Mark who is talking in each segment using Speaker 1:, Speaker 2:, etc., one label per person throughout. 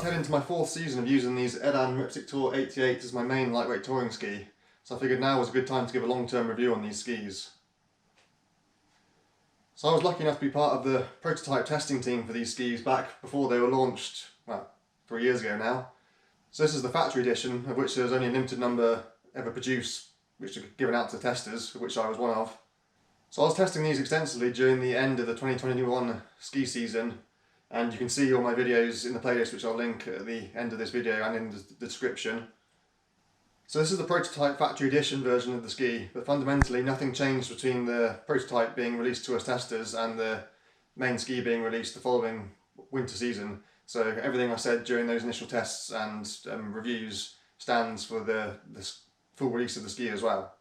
Speaker 1: to head into my 4th season of using these Elan Ripstick Tour 88 as my main lightweight touring ski, so I figured now was a good time to give a long-term review on these skis. So I was lucky enough to be part of the prototype testing team for these skis back before they were launched, well, 3 years ago now. So this is the factory edition, of which there's only a limited number ever produced, which are given out to testers, of which I was one of. So I was testing these extensively during the end of the 2021 ski season, and you can see all my videos in the playlist, which I'll link at the end of this video and in the description. So this is the prototype factory edition version of the ski, but fundamentally nothing changed between the prototype being released to us testers and the main ski being released the following winter season. So everything I said during those initial tests and reviews stands for the full release of the ski as well.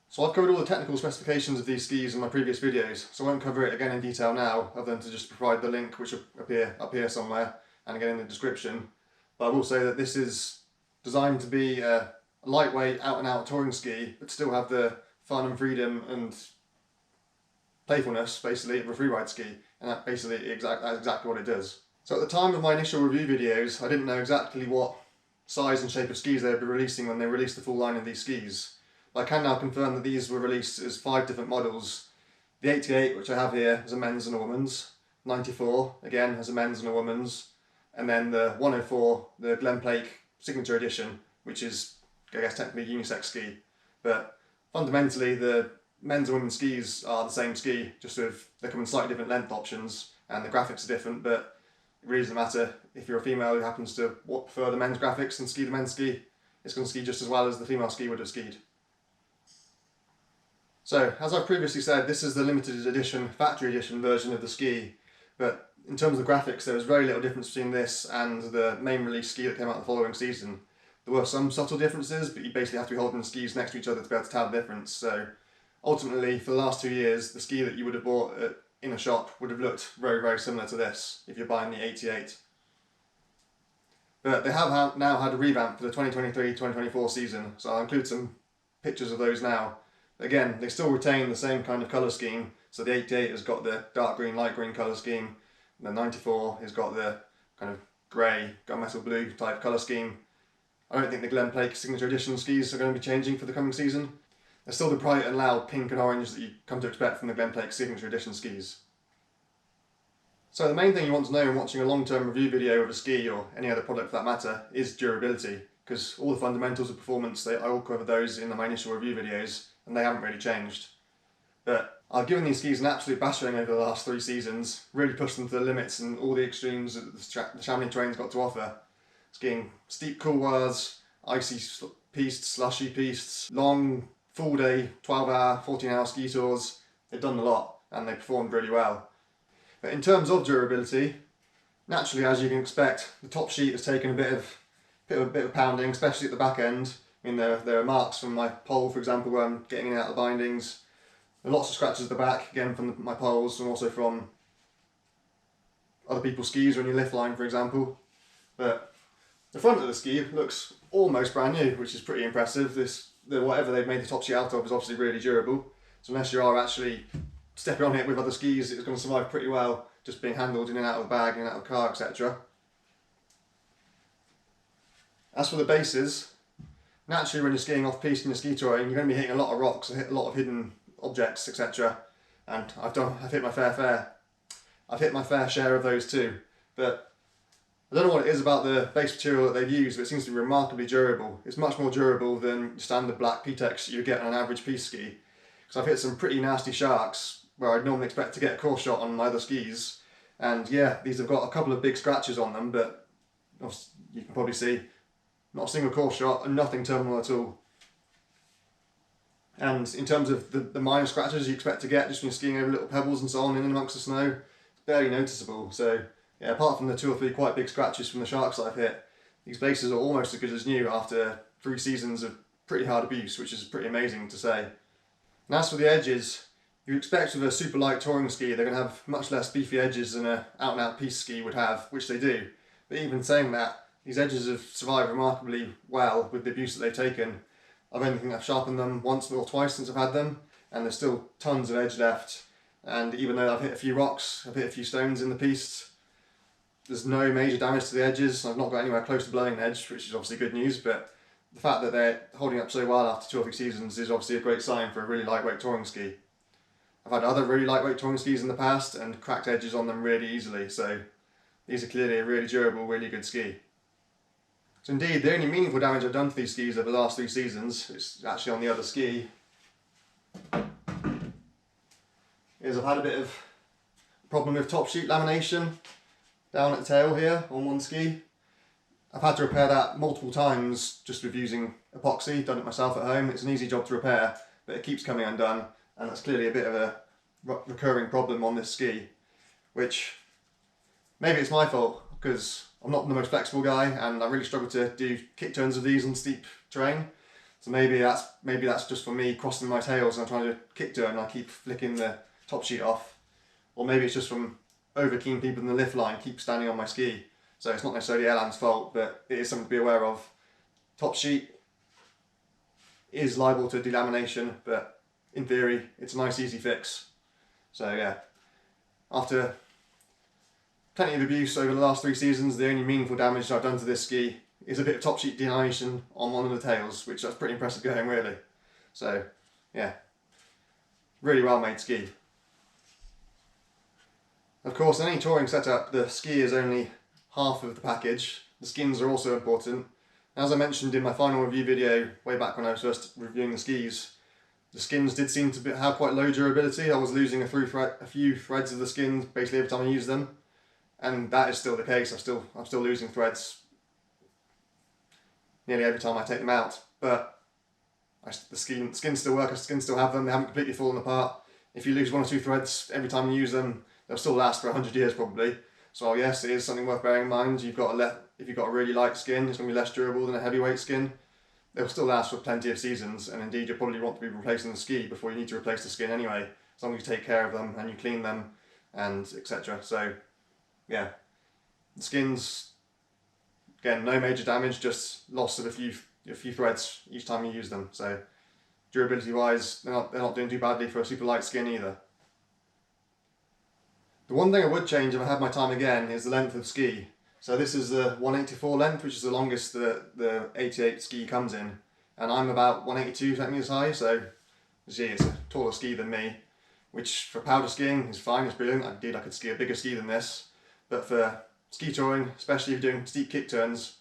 Speaker 1: So I've covered all the technical specifications of these skis in my previous videos, so I won't cover it again in detail now, other than to just provide the link, which will appear up here somewhere and again in the description. But I will say that this is designed to be a lightweight, out-and-out touring ski, but still have the fun and freedom and playfulness, basically, of a freeride ski, and that's exactly what it does. So at the time of my initial review videos, I didn't know exactly what size and shape of skis they would be releasing when they released the full line of these skis. But I can now confirm that these were released as 5 different models. The 88, which I have here, is a men's and a woman's. 94, again, has a men's and a woman's. And then the 104, the Glen Plake Signature Edition, which is, I guess, technically a unisex ski. But fundamentally, the men's and women's skis are the same ski, just with they come in slightly different length options, and the graphics are different, but it really doesn't matter. If you're a female who happens to prefer the men's graphics and ski the men's ski, it's going to ski just as well as the female ski would have skied. So, as I previously said, this is the limited edition, factory edition version of the ski, but in terms of the graphics, there was very little difference between this and the main release ski that came out the following season. There were some subtle differences, but you basically have to be holding the skis next to each other to be able to tell the difference. So ultimately, for the last 2 years, the ski that you would have bought in a shop would have looked very, very similar to this if you're buying the 88. But they have now had a revamp for the 2023-2024 season, so I'll include some pictures of those now. Again, they still retain the same kind of colour scheme, so the 88 has got the dark green, light green colour scheme, the 94 has got the kind of grey, gunmetal blue type colour scheme. I don't think the Glen Plake Signature Edition skis are going to be changing for the coming season. They're still the bright and loud pink and orange that you come to expect from the Glen Plake Signature Edition skis. So the main thing you want to know when watching a long-term review video of a ski, or any other product for that matter, is durability. Because all the fundamentals of performance, I all cover those in my initial review videos, and they haven't really changed. But I've given these skis an absolute battering over the last 3 seasons, really pushed them to the limits and all the extremes that the Chamonix terrain's got to offer. Skiing steep couloirs, icy pistes, slushy pistes, long, full day, 12-hour, 14-hour ski tours. They've done a lot and they performed really well. But in terms of durability, naturally, as you can expect, the top sheet has taken a bit of pounding, especially at the back end. I mean, there are marks from my pole, for example, where I'm getting in and out of the bindings. There are lots of scratches at the back, again from my poles and also from other people's skis or in your lift line, for example. But the front of the ski looks almost brand new, which is pretty impressive. Whatever they've made the top sheet out of is obviously really durable. So unless you are actually stepping on it with other skis, it's going to survive pretty well, just being handled in and out of the bag, in and out of the car, etc. As for the bases, naturally when you're skiing off-piste and you're ski touring, you're going to be hitting a lot of rocks, a lot of hidden objects, etc. And I've hit my fair share of those too. But I don't know what it is about the base material that they've used, but it seems to be remarkably durable. It's much more durable than standard black P-Tex you get on an average piste ski. Because I've hit some pretty nasty sharks where I'd normally expect to get a course shot on my other skis. And yeah, these have got a couple of big scratches on them, but you can probably see not a single course shot and nothing terminal at all. And in terms of the minor scratches you expect to get just when you're skiing over little pebbles and so on in and amongst the snow, it's barely noticeable. So yeah, apart from the 2 or 3 quite big scratches from the sharks that I've hit, these bases are almost as good as new after 3 seasons of pretty hard abuse, which is pretty amazing to say. And as for the edges, you expect with a super light touring ski they're going to have much less beefy edges than an out-and-out piste ski would have, which they do. But even saying that, these edges have survived remarkably well with the abuse that they've taken. I've only think I've sharpened them once or twice since I've had them, and there's still tons of edge left. And even though I've hit a few rocks, I've hit a few stones in the piste, there's no major damage to the edges. I've not got anywhere close to blowing an edge, which is obviously good news, but the fact that they're holding up so well after 2 or 3 seasons is obviously a great sign for a really lightweight touring ski. I've had other really lightweight touring skis in the past and cracked edges on them really easily, so these are clearly a really durable, really good ski. So indeed, the only meaningful damage I've done to these skis over the last 3 seasons, it's actually on the other ski, is I've had a bit of problem with top sheet lamination down at the tail here on one ski. I've had to repair that multiple times just with using epoxy, done it myself at home. It's an easy job to repair, but it keeps coming undone, and that's clearly a bit of a recurring problem on this ski, which maybe it's my fault because I'm not the most flexible guy and I really struggle to do kick turns of these on steep terrain. So maybe that's just for me crossing my tails and I'm trying to kick turn and I keep flicking the top sheet off. Or maybe it's just from over keen people in the lift line keep standing on my ski. So it's not necessarily Elan's fault, but it is something to be aware of. Top sheet is liable to delamination, but in theory it's a nice easy fix. So yeah, after plenty of abuse over the last 3 seasons, the only meaningful damage I've done to this ski is a bit of top sheet delamination on one of the tails, which that's pretty impressive going really. So yeah, really well made ski. Of course, in any touring setup, the ski is only half of the package. The skins are also important. As I mentioned in my final review video way back when I was first reviewing the skis, the skins did seem to have quite low durability. I was losing a few threads of the skins basically every time I used them, and that is still the case. I'm still losing threads nearly every time I take them out. But the skins still work. I can still have them. They haven't completely fallen apart. If you lose 1 or 2 threads every time you use them, they'll still last for 100 years probably. So yes, it is something worth bearing in mind. If you've got a really light skin, it's going to be less durable than a heavyweight skin. They'll still last for plenty of seasons, and indeed you'll probably want to be replacing the ski before you need to replace the skin anyway, as long as you take care of them and you clean them and etc. So yeah, the skins, again, no major damage, just loss of a few threads each time you use them. So durability wise, they're not doing too badly for a super light skin either. The one thing I would change if I had my time again is the length of ski. So this is the 184 length, which is the longest the 88 ski comes in, and I'm about 182 centimeters high, so it's a taller ski than me, which for powder skiing is fine, it's brilliant. Indeed, I could ski a bigger ski than this, but for ski touring, especially if you're doing steep kick turns,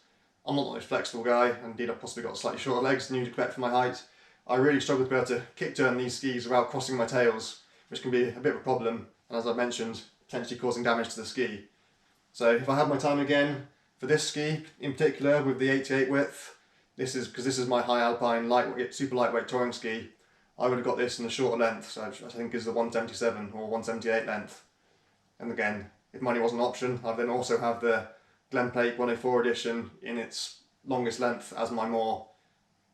Speaker 1: I'm not the most flexible guy. Indeed, I've possibly got slightly shorter legs than you'd expect for my height. I really struggle to be able to kick turn these skis without crossing my tails, which can be a bit of a problem, and as I mentioned, potentially causing damage to the ski. So if I had my time again for this ski in particular with the 88 width, this is my high alpine super lightweight touring ski, I would have got this in a shorter length, so I think is the 177 or 178 length. And again, if money was an option, I'd then also have the Glen Plate 104 edition in its longest length as my more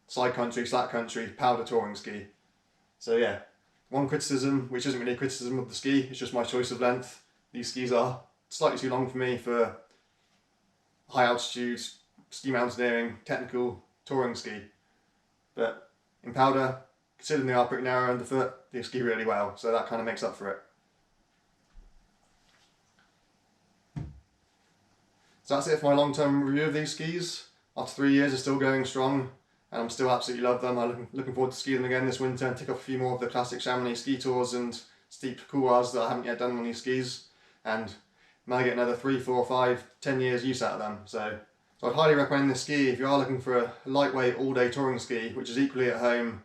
Speaker 1: side country, slack country powder touring ski. So yeah, one criticism, which isn't really a criticism of the ski, it's just my choice of length. These skis are slightly too long for me for high altitude, ski mountaineering, technical touring ski. But in powder, considering they are pretty narrow underfoot, they ski really well, so that kind of makes up for it. So that's it for my long-term review of these skis. After 3 years, they're still going strong, and I'm still absolutely love them. I'm looking forward to skiing them again this winter and tick off a few more of the classic Chamonix ski tours and steep couloirs that I haven't yet done on these skis, and might get another 3, 4, 5, 10 years use out of them. So I'd highly recommend this ski if you are looking for a lightweight all-day touring ski, which is equally at home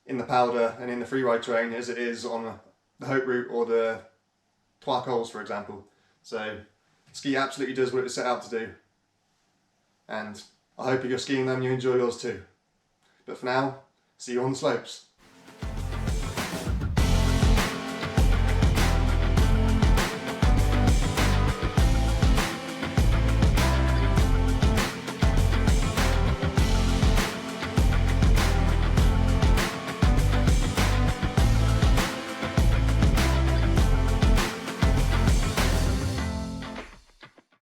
Speaker 1: in the powder and in the freeride terrain as it is on the Hope Route or the Trois Cols, for example. So the ski absolutely does what it was set out to do, and I hope if you're skiing them you enjoy yours too. But for now, see you on the slopes.